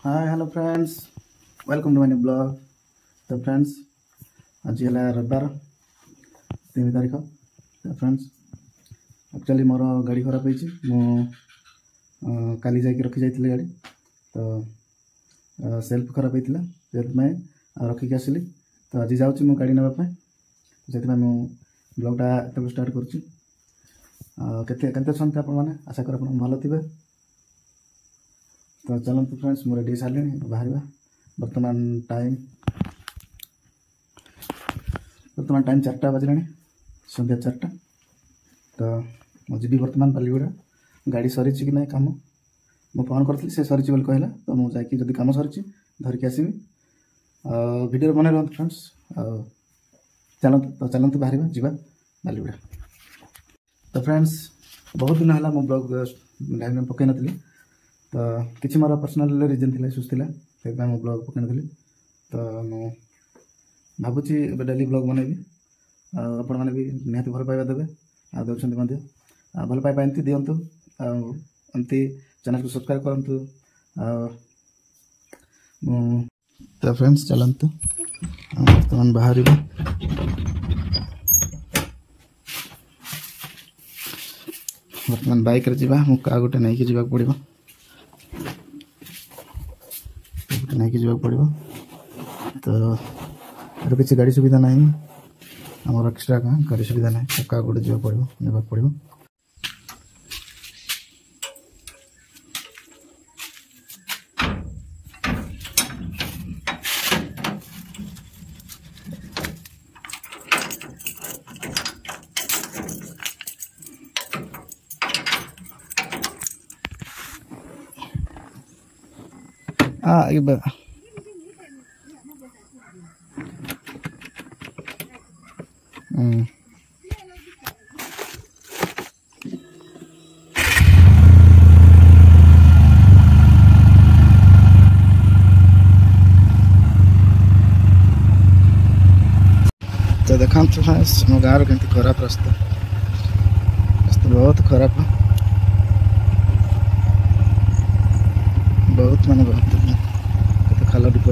Hi hello friends, welcome to my new blog. तो friends आज है रविवार 3 तारीख। तो फ्रेंड्स एक्चुअली मोर गाड़ी खराब होती काली जाकि रखी जाइए गाड़ी। तो सेल्फ खराब होता सेल्फ में रखिक आसली। तो आज जाऊँगी मो गाड़ी नापी से ब्लॉगटा तब स्टार्ट करुँच। केते आपण मैंने आशा कर भल थे। तो चलते फ्रेंड्स मुझे रेडी सारे बाहर। बर्तमान टाइम 4टा बजला संध्या 4टा। तो मुझे बर्तमान बालीगुड़ा गाड़ी सरी कि ना कम मु फोन करी से सरी कहला। तो मुझे जब कम सरी धरिकी आसवि वीडियो बना रहा फ्रेंड्स। चलते बाहर जा बालीगुड़ा। तो फ्रेंड्स बहुत दिन है मो ब्लॉग पकई नी। तो किसी मोर पर्सनाल रिजन थी इश्यूज थी से मो ब्लॉग पकई नी। तो भावुची डेली ब्लॉग बनैबी आपण मैंने भी निहाती भल पाइबा देवे आ दौरान भल पाइबा एमती दिंतु एमती चैनल को सब्सक्राइब करूँ। तो फ्रेंड्स चलते बर्तमान बाहर बर्तमान बाइक रे जीवा मुझे गोटे नहीं जावाक पड़ो नहीं जावाक पड़ो। तो किसी गाड़ी सुविधा ना आम एक्सट्रा गाड़ी सुविधा ना क्या गोटे जावाक पड़ो नेबाक पड़ो। तो देखा मो गाँव के खराब रास्ता बहुत खराब बहुत माने बहुत खाल डिप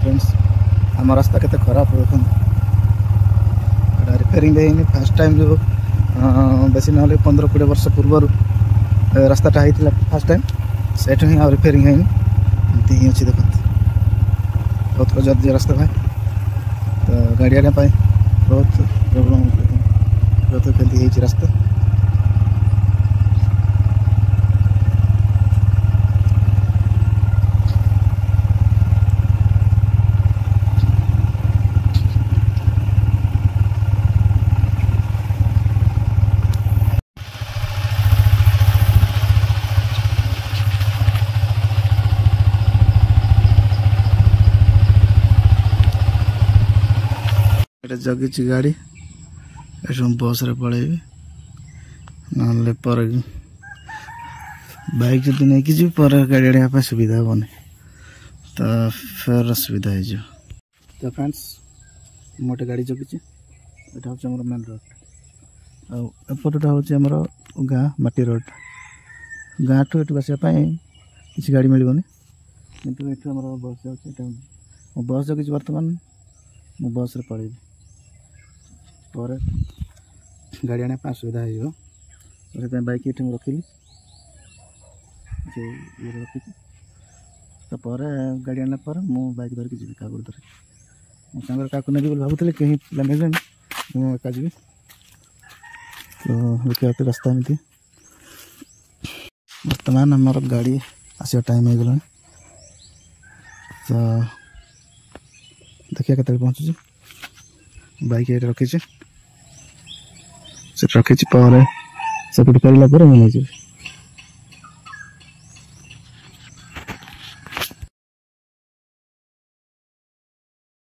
फ्रेंड्स आम रास्ता के खराब देख रिपेयरिंग है फास्ट टाइम जो बेसी ना 15-20 वर्ष पूर्व रास्ताटा होता फास्ट टाइम से ही रिपेयरिंग है एमती ही अच्छी देखते बहुत कजर्दी रास्ता भाई। तो गाड़ी आने बहुत प्रोब्लेम बहुत खेती है रास्ता। जगी गाड़ी बस रे पलैबी ना पर बाइक जब नहीं कि पर गाड़ी आने सुविधा हेनी। तो फिर सुविधा हो। तो फ्रेंड्स मोटे गाड़ी जगी यहाँ हूँ मेन रोड आपटा हूँ गाँ माटी रोड गाँ ठू ये आसवाई किसी गाड़ी मिलनी कितु ये बस जाऊँ बस जगी बर्तमान मु बस रे पलैबी पर गाड़ी आने सुविधा हो। बाइक ये रखी ये रखी तो पर गाड़ी आने पर मु बाइक धरिकी जी क्या धर मो सांगे क्या नहीं भावुली कहीं पिला मिले मुझे जी। तो देखिए रास्ता एमती बर्तमान आमर गाड़ी आसा टाइम हो गला। तो देखिए केत पहुँचुची बाइक ये रखी से रखी पर से कर मुझे